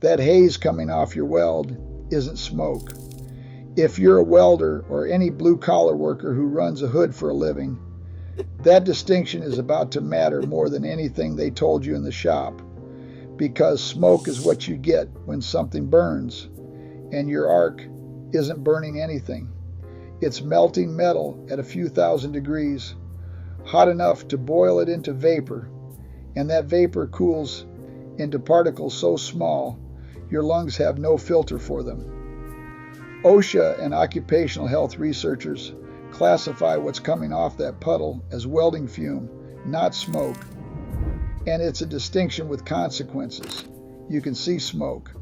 That haze coming off your weld isn't smoke. If you're a welder or any blue-collar worker who runs a hood for a living, that distinction is about to matter more than anything they told you in the shop, because smoke is what you get when something burns, and your arc isn't burning anything. It's melting metal at a few thousand degrees, hot enough to boil it into vapor, and that vapor cools into particles so small your lungs have no filter for them. OSHA and occupational health researchers classify what's coming off that puddle as welding fume, not smoke. And it's a distinction with consequences. You can see smoke.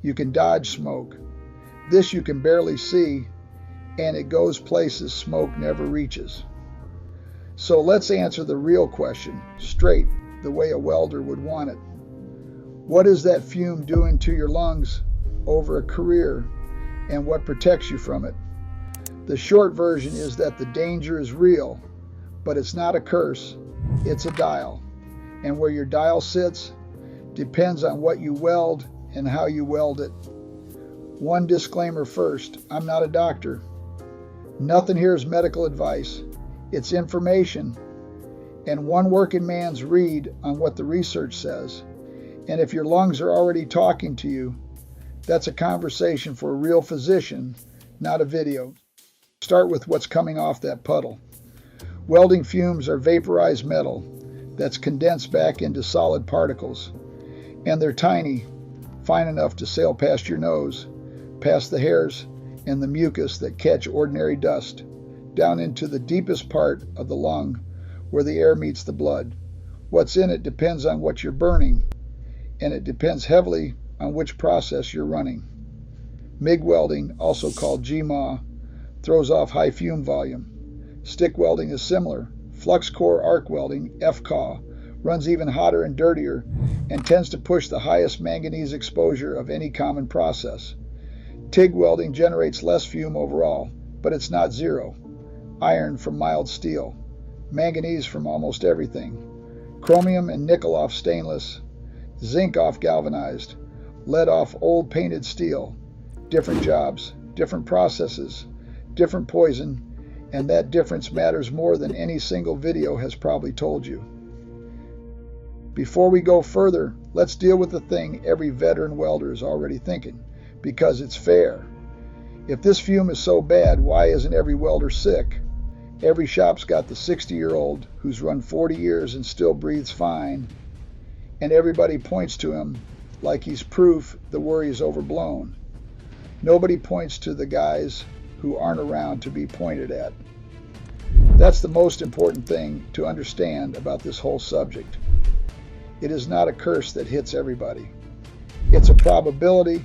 You can dodge smoke. This you can barely see, and it goes places smoke never reaches. So let's answer the real question, straight, the way a welder would want it. What is that fume doing to your lungs over a career, and what protects you from it? The short version is that the danger is real, but it's not a curse, it's a dial. And where your dial sits depends on what you weld and how you weld it. One disclaimer first, I'm not a doctor. Nothing here is medical advice. It's information and one working man's read on what the research says. And if your lungs are already talking to you, that's a conversation for a real physician, not a video. Start with what's coming off that puddle. Welding fumes are vaporized metal that's condensed back into solid particles. And they're tiny, fine enough to sail past your nose, past the hairs and the mucus that catch ordinary dust, down into the deepest part of the lung where the air meets the blood. What's in it depends on what you're burning, and it depends heavily on which process you're running. MIG welding, also called GMAW, throws off high fume volume. Stick welding is similar. Flux core arc welding, FCAW, runs even hotter and dirtier and tends to push the highest manganese exposure of any common process. TIG welding generates less fume overall, but it's not zero. Iron from mild steel, manganese from almost everything, chromium and nickel off stainless, zinc off galvanized, lead off old painted steel. Different jobs, different processes, different poison, and that difference matters more than any single video has probably told you. Before we go further, let's deal with the thing every veteran welder is already thinking, because it's fair. If this fume is so bad, why isn't every welder sick? Every shop's got the 60-year-old who's run 40 years and still breathes fine, and everybody points to him like he's proof the worry is overblown. Nobody points to the guys who aren't around to be pointed at. That's the most important thing to understand about this whole subject. It is not a curse that hits everybody. It's a probability,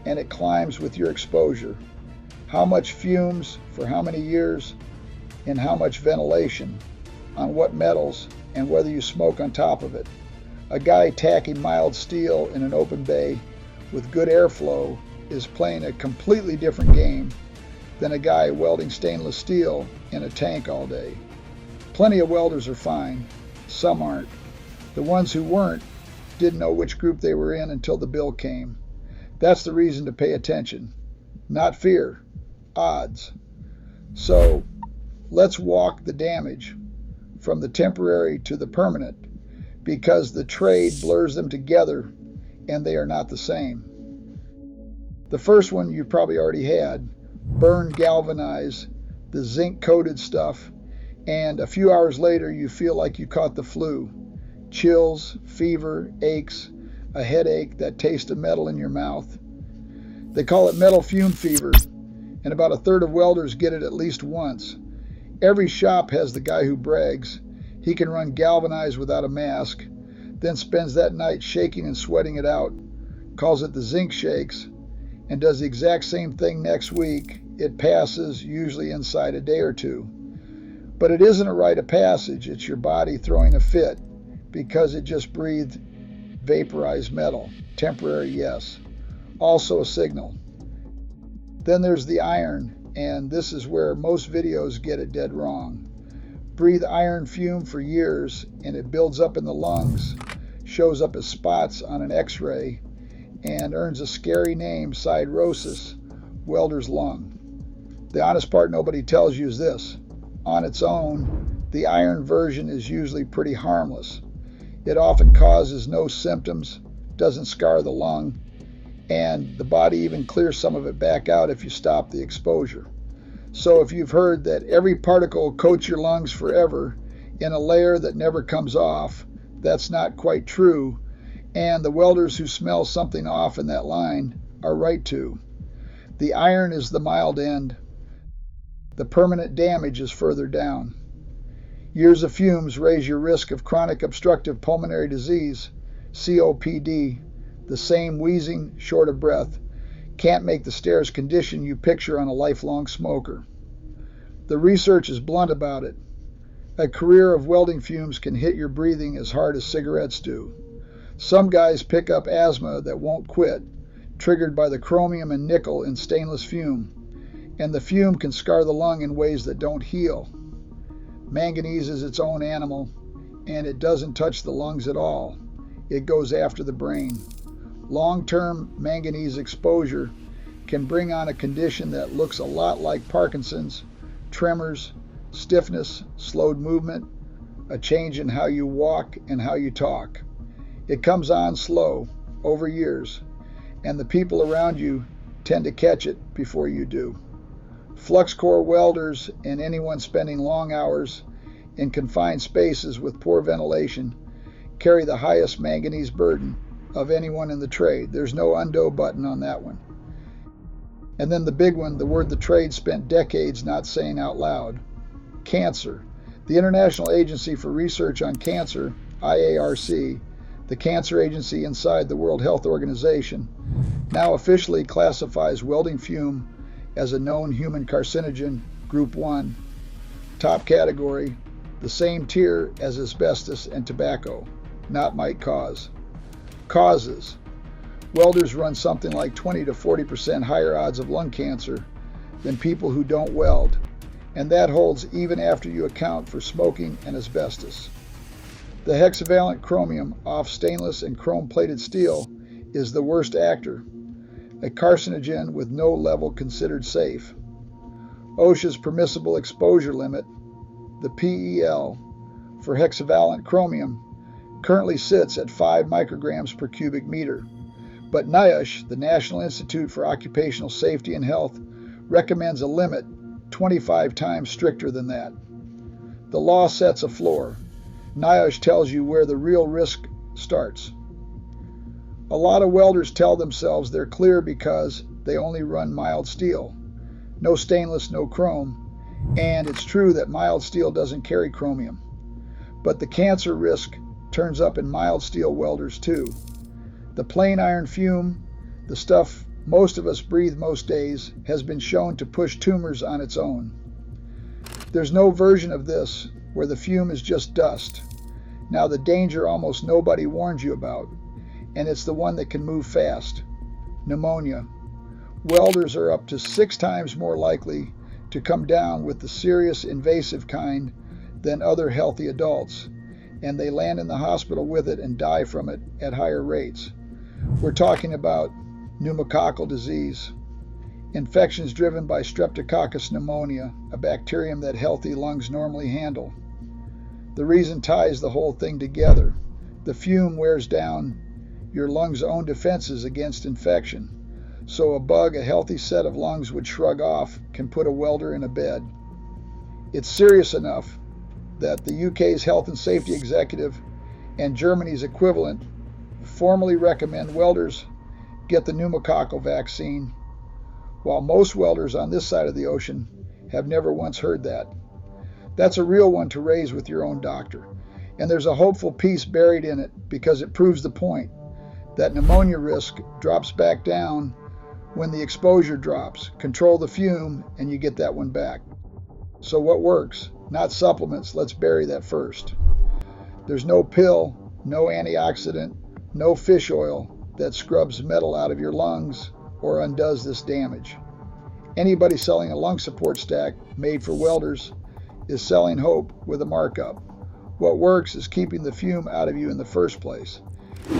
and it climbs with your exposure. How much fumes for how many years, and how much ventilation, on what metals, and whether you smoke on top of it. A guy tacking mild steel in an open bay with good airflow is playing a completely different game than a guy welding stainless steel in a tank all day. Plenty of welders are fine, some aren't. The ones who weren't didn't know which group they were in until the bill came. That's the reason to pay attention, not fear, odds. So let's walk the damage from the temporary to the permanent, because the trade blurs them together and they are not the same. The first one you probably already had, burn galvanize, the zinc-coated stuff, and a few hours later you feel like you caught the flu. Chills, fever, aches, a headache, that taste of metal in your mouth. They call it metal fume fever, and about a third of welders get it at least once. Every shop has the guy who brags he can run galvanized without a mask, then spends that night shaking and sweating it out, calls it the zinc shakes, and does the exact same thing next week. It passes, usually inside a day or two. But it isn't a rite of passage, it's your body throwing a fit, because it just breathed vaporized metal. Temporary, yes. Also a signal. Then there's the iron, and this is where most videos get it dead wrong. Breathe iron fume for years, and it builds up in the lungs, shows up as spots on an x-ray, and earns a scary name, siderosis, welder's lung. The honest part nobody tells you is this. On its own, the iron version is usually pretty harmless. It often causes no symptoms, doesn't scar the lung, and the body even clears some of it back out if you stop the exposure. So if you've heard that every particle coats your lungs forever in a layer that never comes off, that's not quite true, and the welders who smell something off in that line are right to. The iron is the mild end. The permanent damage is further down. Years of fumes raise your risk of chronic obstructive pulmonary disease, COPD, the same wheezing, short of breath, can't make the stairs condition you picture on a lifelong smoker. The research is blunt about it. A career of welding fumes can hit your breathing as hard as cigarettes do. Some guys pick up asthma that won't quit, triggered by the chromium and nickel in stainless fume, and the fume can scar the lung in ways that don't heal. Manganese is its own animal, and it doesn't touch the lungs at all. It goes after the brain. Long-term manganese exposure can bring on a condition that looks a lot like Parkinson's, tremors, stiffness, slowed movement, a change in how you walk and how you talk. It comes on slow, over years, and the people around you tend to catch it before you do. Flux core welders and anyone spending long hours in confined spaces with poor ventilation carry the highest manganese burden of anyone in the trade. There's no undo button on that one. And then the big one, the word the trade spent decades not saying out loud. Cancer. The International Agency for Research on Cancer, IARC, the cancer agency inside the World Health Organization, now officially classifies welding fume as a known human carcinogen, Group 1, top category, the same tier as asbestos and tobacco, not might cause. Causes. Welders run something like 20 to 40% higher odds of lung cancer than people who don't weld, and that holds even after you account for smoking and asbestos. The hexavalent chromium off stainless and chrome-plated steel is the worst actor, a carcinogen with no level considered safe. OSHA's permissible exposure limit, the PEL, for hexavalent chromium currently sits at 5 micrograms per cubic meter, but NIOSH, the National Institute for Occupational Safety and Health, recommends a limit 25 times stricter than that. The law sets a floor. NIOSH tells you where the real risk starts. A lot of welders tell themselves they're clear because they only run mild steel. No stainless, no chrome. And it's true that mild steel doesn't carry chromium. But the cancer risk turns up in mild steel welders too. The plain iron fume, the stuff most of us breathe most days, has been shown to push tumors on its own. There's no version of this where the fume is just dust. Now the danger almost nobody warns you about, and it's the one that can move fast. Pneumonia. Welders are up to 6 times more likely to come down with the serious invasive kind than other healthy adults, and they land in the hospital with it and die from it at higher rates. We're talking about pneumococcal disease, infections driven by Streptococcus pneumonia, a bacterium that healthy lungs normally handle. The reason ties the whole thing together. The fume wears down your lungs' own defenses against infection, so a bug a healthy set of lungs would shrug off can put a welder in a bed. It's serious enough that the UK's Health and Safety Executive and Germany's equivalent formally recommend welders get the pneumococcal vaccine, while most welders on this side of the ocean have never once heard that. That's a real one to raise with your own doctor, and there's a hopeful piece buried in it because it proves the point that pneumonia risk drops back down when the exposure drops. Control the fume and you get that one back. So what works? Not supplements, let's bury that first. There's no pill, no antioxidant, no fish oil that scrubs metal out of your lungs or undoes this damage. Anybody selling a lung support stack made for welders is selling hope with a markup. What works is keeping the fume out of you in the first place,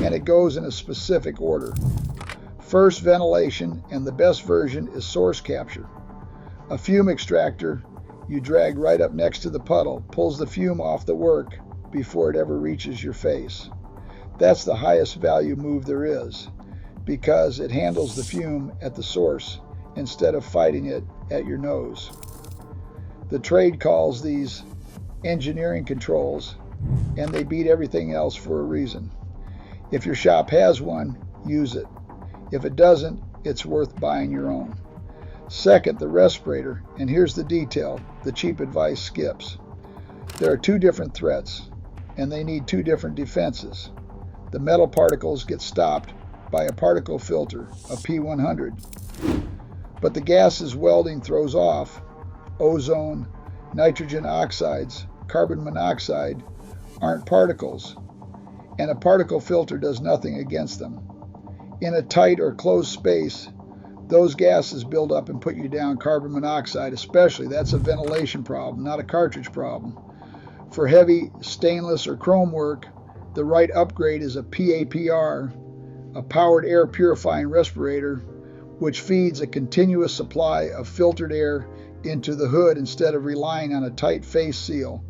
and it goes in a specific order. First, ventilation, and the best version is source capture. A fume extractor you drag right up next to the puddle pulls the fume off the work before it ever reaches your face. That's the highest value move there is, because it handles the fume at the source instead of fighting it at your nose. The trade calls these engineering controls, and they beat everything else for a reason. If your shop has one, use it. If it doesn't, it's worth buying your own. Second, the respirator, and here's the detail the cheap advice skips. There are two different threats, and they need two different defenses. The metal particles get stopped by a particle filter, a P100. But the gases welding throws off, ozone, nitrogen oxides, carbon monoxide, aren't particles, and a particle filter does nothing against them. In a tight or closed space, those gases build up and put you down. Carbon monoxide especially, that's a ventilation problem, not a cartridge problem. For heavy stainless or chrome work, the right upgrade is a PAPR, a powered air purifying respirator, which feeds a continuous supply of filtered air into the hood instead of relying on a tight face seal.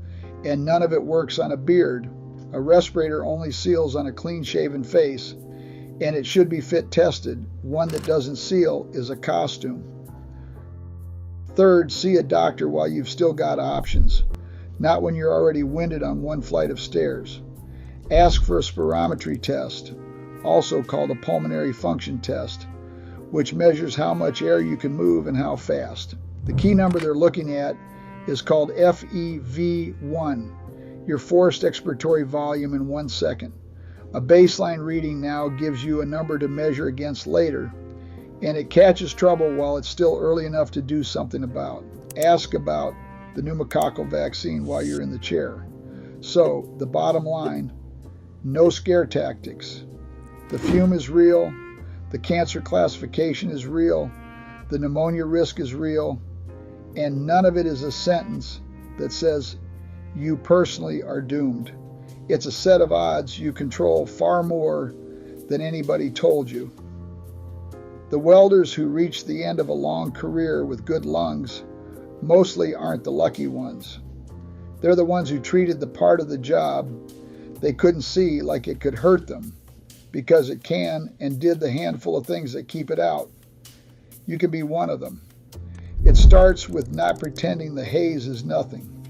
And none of it works on a beard. A respirator only seals on a clean-shaven face, and it should be fit tested. One that doesn't seal is a costume. Third, see a doctor while you've still got options, not when you're already winded on one flight of stairs. Ask for a spirometry test, also called a pulmonary function test, which measures how much air you can move and how fast. The key number they're looking at is called FEV1, your forced expiratory volume in 1 second. A baseline reading now gives you a number to measure against later, and it catches trouble while it's still early enough to do something about. Ask about the pneumococcal vaccine while you're in the chair. So, the bottom line, no scare tactics. The fume is real, the cancer classification is real, the pneumonia risk is real, and none of it is a sentence that says you personally are doomed. It's a set of odds you control far more than anybody told you. The welders who reach the end of a long career with good lungs mostly aren't the lucky ones. They're the ones who treated the part of the job they couldn't see like it could hurt them, because it can, and did the handful of things that keep it out. You can be one of them. It starts with not pretending the haze is nothing.